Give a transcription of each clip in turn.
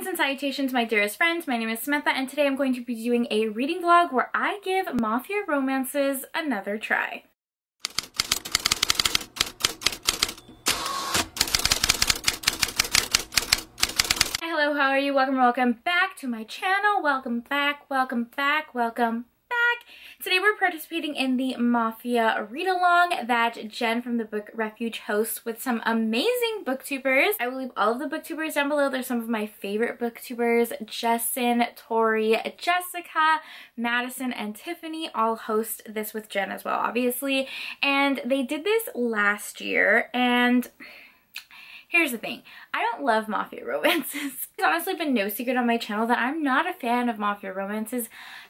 Greetings and salutations, my dearest friends. My name is Samantha, and today I'm going to be doing a reading vlog where I give Mafia romances another try. Hello, how are you? Welcome back to my channel. Welcome back. Today we're participating in the Mafia read-along that Jen from the Book Refuge hosts with some amazing booktubers. I will leave all of the booktubers down below. They're some of my favorite booktubers. Justin, Tori, Jessica, Madison, and Tiffany all host this with Jen as well, obviously. And they did this last year, and here's the thing. I don't love Mafia romances. It's honestly been no secret on my channel that I'm not a fan of Mafia romances.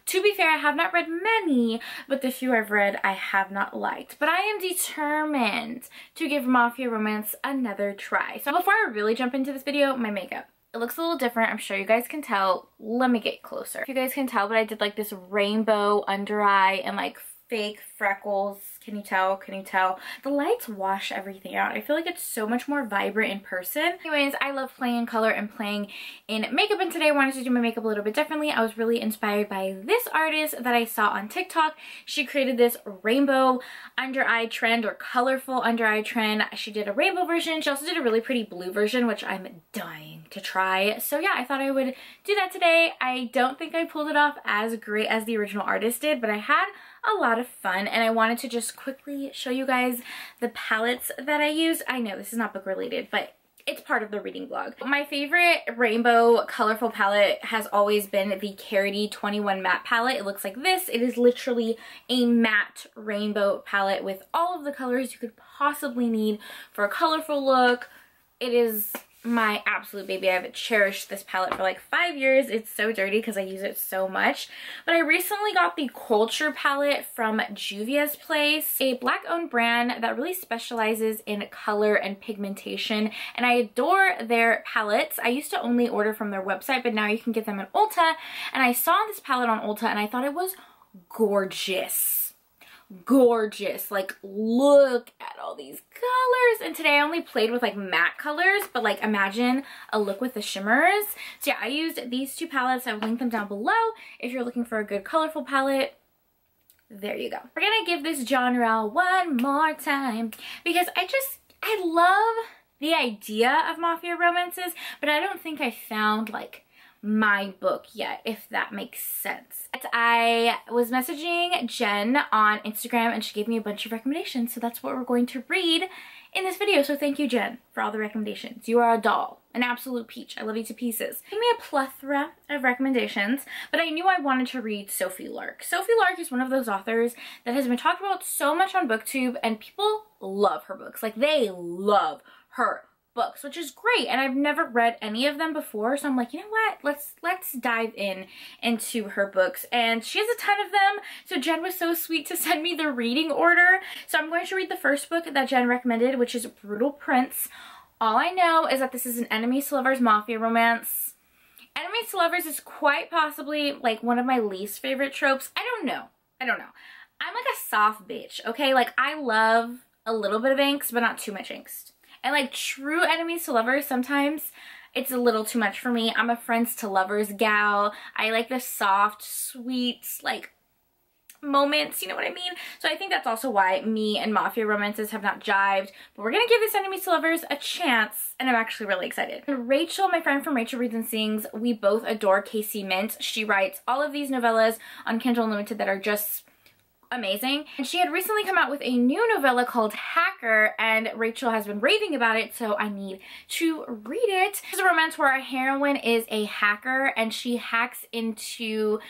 To be fair, I have not read many, but the few I've read I have not liked. But I am determined to give Mafia romance another try. So before I really jump into this video, my makeup. It looks a little different. I'm sure you guys can tell. Let me get closer. If you guys can tell, but I did like this rainbow under eye and like fake freckles. Can you tell? Can you tell? The lights wash everything out. I feel like it's so much more vibrant in person. Anyways, I love playing in color and playing in makeup, and today I wanted to do my makeup a little bit differently. I was really inspired by this artist that I saw on TikTok. She created this rainbow under eye trend, or colorful under eye trend. She did a rainbow version. She also did a really pretty blue version, which I'm dying to try. So yeah, I thought I would do that today. I don't think I pulled it off as great as the original artist did, but I had a lot of fun, and I wanted to just quickly show you guys the palettes that I used. I know this is not book related, but it's part of the reading vlog. My favorite rainbow colorful palette has always been the Carity 21 matte palette. It looks like this. It is literally a matte rainbow palette with all of the colors you could possibly need for a colorful look. It is my absolute baby. I've cherished this palette for like 5 years. It's so dirty because I use it so much. But I recently got the Culture palette from Juvia's Place, a black owned brand that really specializes in color and pigmentation, and I adore their palettes. I used to only order from their website, but now you can get them at Ulta, and I saw this palette on Ulta and I thought it was gorgeous. Like, look at all these colors. And today I only played with like matte colors, but like imagine a look with the shimmers. So yeah, I used these two palettes. I've linked them down below if you're looking for a good colorful palette. There you go. We're gonna give this genre one more time because I love the idea of Mafia romances, but I don't think I found like my book yet, if that makes sense. I was messaging Jen on Instagram and she gave me a bunch of recommendations, so that's what we're going to read in this video. So thank you, Jen, for all the recommendations. You are a doll, an absolute peach. I love you to pieces. Give me a plethora of recommendations, but I knew I wanted to read Sophie Lark. Sophie Lark is one of those authors that has been talked about so much on BookTube, and people love her books. Like, they love her books, which is great, and I've never read any of them before, so I'm like, you know what, let's dive into her books. And she has a ton of them, so Jen was so sweet to send me the reading order. So I'm going to read the first book that Jen recommended, which is Brutal Prince. All I know is that this is an enemies to lovers Mafia romance. Enemies to lovers is quite possibly like one of my least favorite tropes. I don't know. I'm like a soft bitch, okay? Like, I love a little bit of angst, but not too much angst. And like true enemies to lovers, sometimes it's a little too much for me. I'm a friends to lovers gal. I like the soft, sweet, like moments, you know what I mean? So I think that's also why me and Mafia romances have not jived. But we're gonna give this enemies to lovers a chance, and I'm actually really excited. And Rachel, my friend from Rachel Reads and Sings, we both adore Casey Mint. She writes all of these novellas on Kindle Unlimited that are just amazing, and she had recently come out with a new novella called Hacker, and Rachel has been raving about it, so I need to read it. It's a romance where our heroine is a hacker, and she hacks into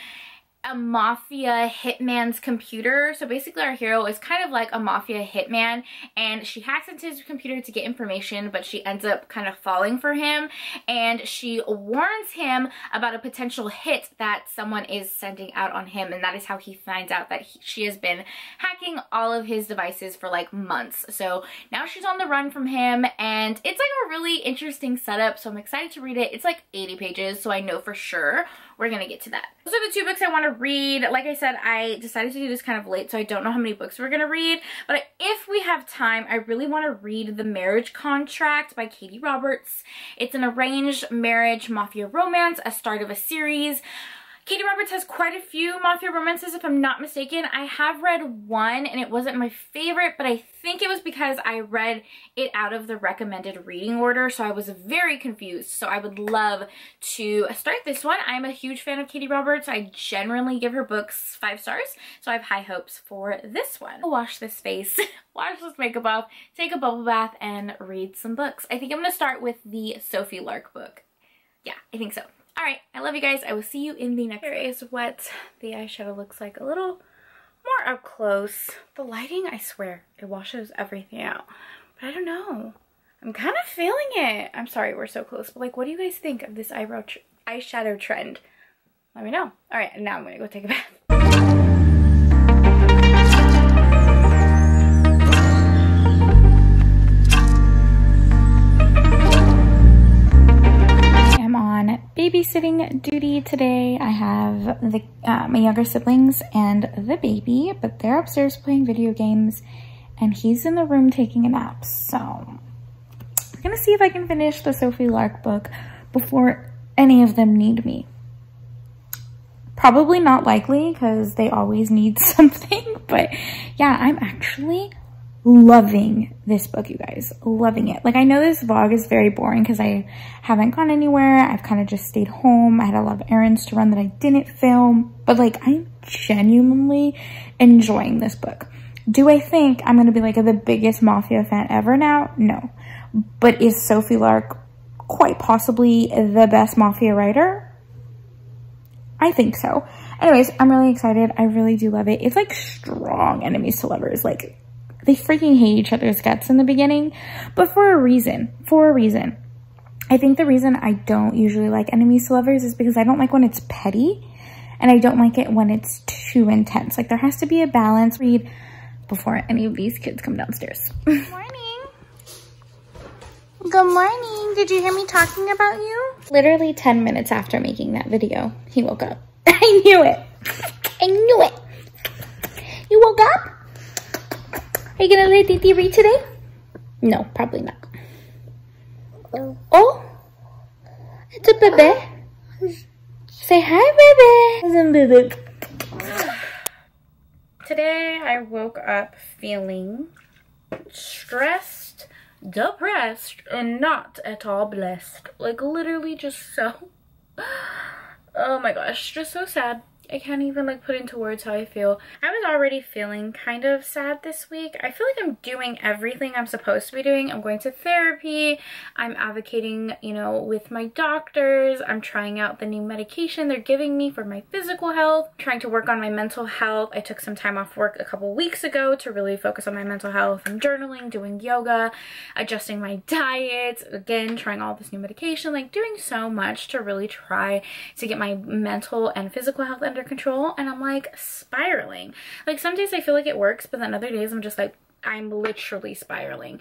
a mafia hitman's computer. So basically our hero is kind of like a mafia hitman, and she hacks into his computer to get information, but she ends up kind of falling for him, and she warns him about a potential hit that someone is sending out on him, and that is how he finds out that she has been hacking all of his devices for like months. So now she's on the run from him, and it's like a really interesting setup, so I'm excited to read it. It's like 80 pages, so I know for sure we're gonna get to that. Those are the two books I want to to read. Like I said, I decided to do this kind of late, so I don't know how many books we're going to read. But if we have time, I really want to read The Marriage Contract by Katie Roberts. It's an arranged marriage mafia romance, a start of a series. Katie Roberts has quite a few mafia romances, if I'm not mistaken. I have read one and it wasn't my favorite, but I think it was because I read it out of the recommended reading order, so I was very confused. So I would love to start this one. I'm a huge fan of Katie Roberts. I generally give her books 5 stars, so I have high hopes for this one. I'll wash this face, wash this makeup off, take a bubble bath, and read some books. I think I'm going to start with the Sophie Lark book. Yeah, I think so. Alright, I love you guys. I will see you in the next. Here is what the eyeshadow looks like a little more up close. The lighting, I swear, it washes everything out. But I don't know. I'm kind of feeling it. I'm sorry we're so close, but like, what do you guys think of this eyeshadow trend? Let me know. Alright, now I'm going to go take a bath. Babysitting duty today. I have the my younger siblings and the baby, but they're upstairs playing video games and he's in the room taking a nap. So I'm gonna see if I can finish the Sophie Lark book before any of them need me. Probably not likely because they always need something, but yeah, I'm actually loving this book, you guys. Loving it. Like, I know this vlog is very boring because I haven't gone anywhere. I've kind of just stayed home. I had a lot of errands to run that I didn't film, but like, I'm genuinely enjoying this book. Do I think I'm gonna be like the biggest Mafia fan ever now? No. But is Sophie Lark quite possibly the best Mafia writer? I think so. Anyways, I'm really excited. I really do love it. It's like strong enemies to lovers. Like, they freaking hate each other's guts in the beginning, but for a reason. I think the reason I don't usually like enemies to lovers is because I don't like when it's petty, and I don't like it when it's too intense. Like, there has to be a balance. Read before any of these kids come downstairs. Good morning. Good morning. Did you hear me talking about you? Literally 10 minutes after making that video, he woke up. I knew it. I knew it. You woke up? Are you gonna let Titi read today? No, probably not. Oh, it's a baby. Say hi, baby. Today I woke up feeling stressed, depressed, and not at all blessed. Like, literally just so, oh my gosh, just so sad. I can't even like put into words how I feel. I was already feeling kind of sad this week. I feel like I'm doing everything I'm supposed to be doing. I'm going to therapy. I'm advocating, you know, with my doctors. I'm trying out the new medication they're giving me for my physical health. I'm trying to work on my mental health. I took some time off work a couple weeks ago to really focus on my mental health. I'm journaling, doing yoga, adjusting my diet, again, trying all this new medication, like doing so much to really try to get my mental and physical health under control, and I'm like spiraling. Like, some days I feel like it works, but then other days I'm just like, I'm literally spiraling.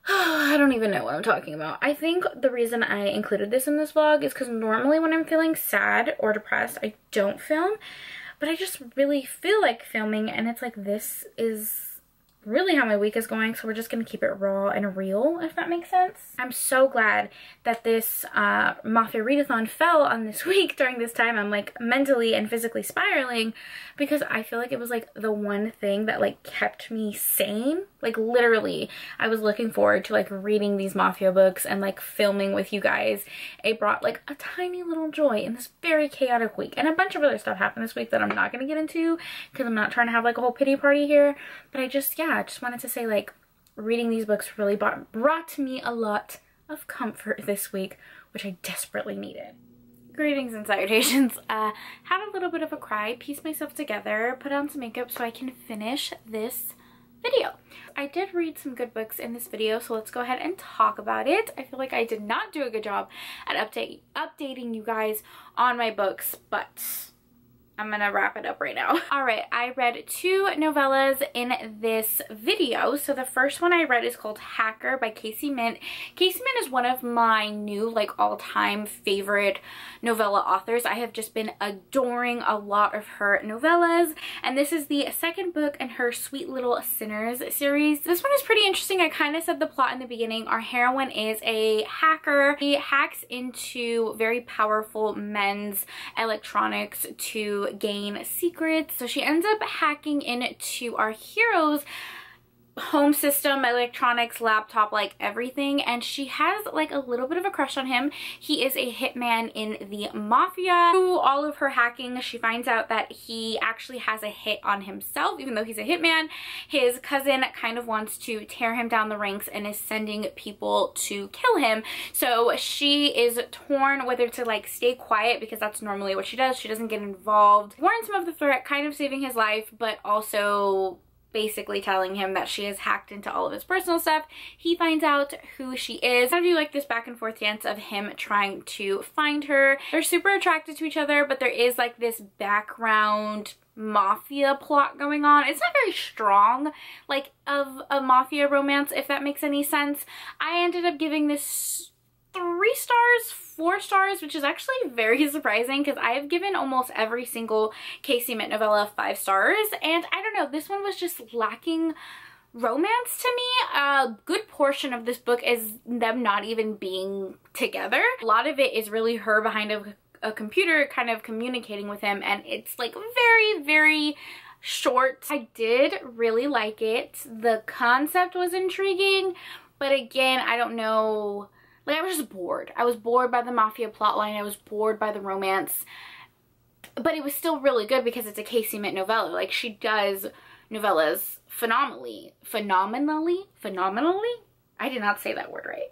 I don't even know what I'm talking about. I think the reason I included this in this vlog is because normally when I'm feeling sad or depressed, I don't film, but I just really feel like filming, and it's like, this is really how my week is going, so we're just gonna keep it raw and real, if that makes sense. I'm so glad that this Mafia Readathon fell on this week during this time. I'm like mentally and physically spiraling because I feel like it was like the one thing that like kept me sane. Like, literally, I was looking forward to like reading these Mafia books and like filming with you guys. It brought like a tiny little joy in this very chaotic week, and a bunch of other stuff happened this week that I'm not gonna get into because I'm not trying to have like a whole pity party here, but I just, yeah, I just wanted to say, like, reading these books really brought me a lot of comfort this week, which I desperately needed. Greetings and salutations. Had a little bit of a cry, pieced myself together, put on some makeup so I can finish this video. I did read some good books in this video, so let's go ahead and talk about it. I feel like I did not do a good job at updating you guys on my books, but I'm gonna wrap it up right now. All right, I read 2 novellas in this video. So the first one I read is called Hacker by Casey Mint. Casey Mint is one of my new like all-time favorite novella authors. I have just been adoring a lot of her novellas, and this is the second book in her Sweet Little Sinners series. This one is pretty interesting. I kind of said the plot in the beginning. Our heroine is a hacker. She hacks into very powerful men's electronics to gain secrets. So she ends up hacking into our hero's home system, electronics, laptop, like everything, and she has like a little bit of a crush on him. He is a hitman in the Mafia. Through all of her hacking, she finds out that he actually has a hit on himself. Even though he's a hitman, his cousin kind of wants to tear him down the ranks and is sending people to kill him. So she is torn whether to like stay quiet, because that's normally what she does. She doesn't get involved, warns him of the threat, kind of saving his life, but also basically telling him that she has hacked into all of his personal stuff. He finds out who she is. I do like this back and forth dance of him trying to find her. They're super attracted to each other, but there is like this background mafia plot going on. It's not very strong, like of a mafia romance, if that makes any sense. I ended up giving this 3 stars, 4 stars, which is actually very surprising because I have given almost every single Casey Mint novella 5 stars, and I don't know, this one was just lacking romance to me. A good portion of this book is them not even being together. A lot of it is really her behind a computer kind of communicating with him, and it's like very, very short. I did really like it. The concept was intriguing, but again, I don't know. Like, I was just bored. I was bored by the Mafia plotline. I was bored by the romance. But it was still really good because it's a Casey Mint novella. Like, she does novellas phenomenally. Phenomenally? I did not say that word right.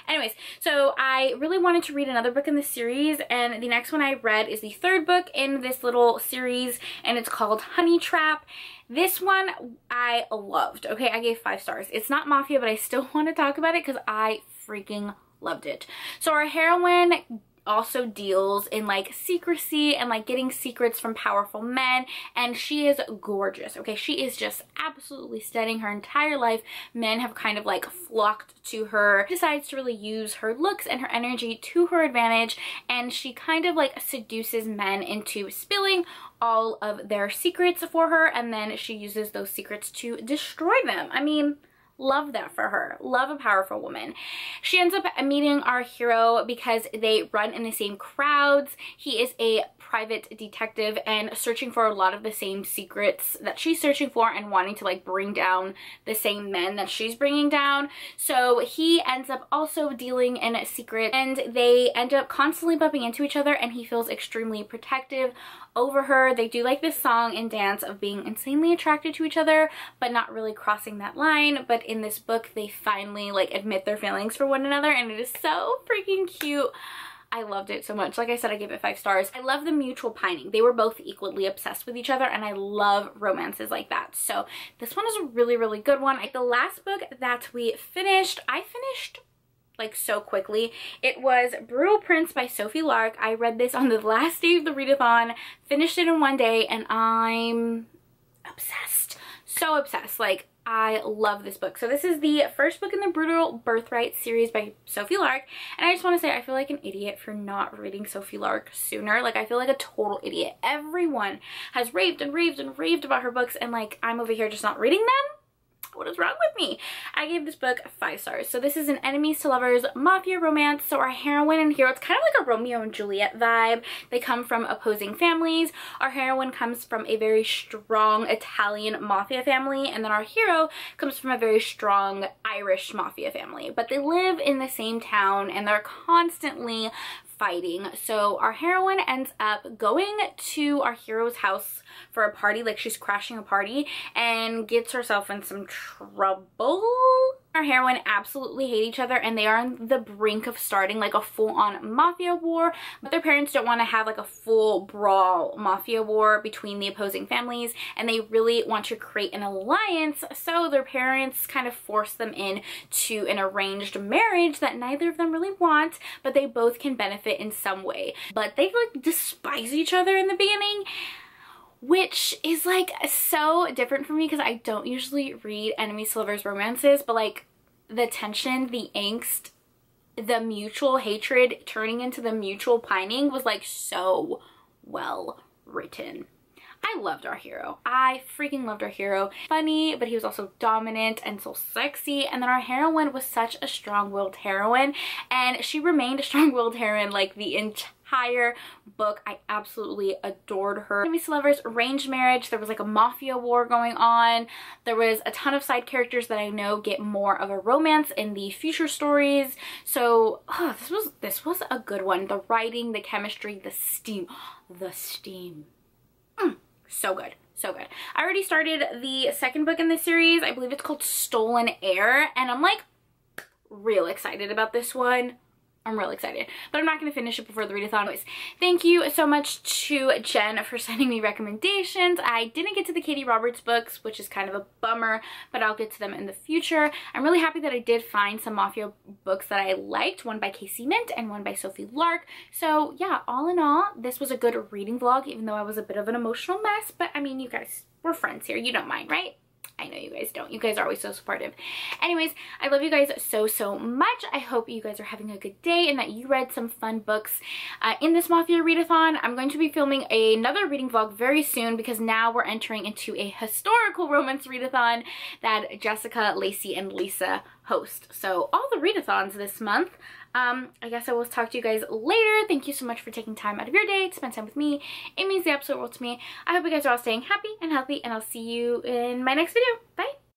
Anyways, so I really wanted to read another book in this series, and the next one I read is the 3rd book in this little series, and it's called Honey Trap. This one I loved. Okay, I gave 5 stars. It's not Mafia, but I still want to talk about it because I freaking loved it. So our heroine also deals in like secrecy and like getting secrets from powerful men, and she is gorgeous. Okay, she is just absolutely stunning. Her entire life, men have kind of like flocked to her. She decides to really use her looks and her energy to her advantage, and she kind of like seduces men into spilling all of their secrets for her, and then she uses those secrets to destroy them. I mean, love that for her. Love a powerful woman. She ends up meeting our hero because they run in the same crowds. He is a private detective and searching for a lot of the same secrets that she's searching for, and wanting to like bring down the same men that she's bringing down. So he ends up also dealing in a secret, and they end up constantly bumping into each other, and he feels extremely protective over her. They do like this song and dance of being insanely attracted to each other, but not really crossing that line. But in this book, they finally like admit their feelings for one another, and it is so freaking cute. I loved it so much. Like I said, I gave it 5 stars. I love the mutual pining. They were both equally obsessed with each other, and I love romances like that. So this one is a really, really good one. The last book that we finished, I finished like so quickly. It was Brutal Prince by Sophie Lark. I read this on the last day of the readathon, finished it in one day, and I'm obsessed. So obsessed. Like, I love this book. So this is the first book in the Brutal Birthright series by Sophie Lark, and I just want to say I feel like an idiot for not reading Sophie Lark sooner. Like, I feel like a total idiot. Everyone has raved and raved and raved about her books, and like, I'm over here just not reading them. What is wrong with me? I gave this book 5 stars. So this is an enemies to lovers mafia romance. So our heroine and hero, it's kind of like a Romeo and Juliet vibe. They come from opposing families. Our heroine comes from a very strong Italian mafia family, and then our hero comes from a very strong Irish mafia family. But they live in the same town, and they're constantly fighting. So our heroine ends up going to our hero's house for a party, like she's crashing a party, and gets herself in some trouble. Our heroine absolutely hate each other, and they are on the brink of starting like a full-on mafia war, but their parents don't want to have like a full brawl mafia war between the opposing families, and they really want to create an alliance, so their parents kind of force them in to an arranged marriage that neither of them really want, but they both can benefit in some way. But they like despise each other in the beginning, which is like so different for me because I don't usually read enemies to lovers romances, but like the tension, the angst, the mutual hatred turning into the mutual pining was like so well written. I loved our hero. I freaking loved our hero. Funny, but he was also dominant and so sexy. And then our heroine was such a strong-willed heroine, and she remained a strong-willed heroine like the entire book. I absolutely adored her. Enemies to lovers, arranged marriage. There was like a mafia war going on. There was a ton of side characters that I know get more of a romance in the future stories. So this was a good one. The writing, the chemistry, the steam. So good. So good. I already started the second book in this series. I believe it's called Stolen Air, and I'm like real excited about this one. I'm really excited, but I'm not going to finish it before the readathon. Anyways, thank you so much to Jen for sending me recommendations. I didn't get to the Katie Roberts books, which is kind of a bummer, but I'll get to them in the future. I'm really happy that I did find some Mafia books that I liked, one by Casey Mint and one by Sophie Lark. So yeah, all in all, this was a good reading vlog, even though I was a bit of an emotional mess, but I mean, you guys, we're friends here. You don't mind, right? I know you guys don't. You guys are always so supportive. Anyways, I love you guys so much. I hope you guys are having a good day and that you read some fun books in this Mafia readathon. I'm going to be filming another reading vlog very soon because now we're entering into a historical romance readathon that Jessica, Lacey, and Lisa host. So all the readathons this month. I guess I will talk to you guys later. Thank you so much for taking time out of your day to spend time with me. It means the absolute world to me. I hope you guys are all staying happy and healthy, and I'll see you in my next video. Bye!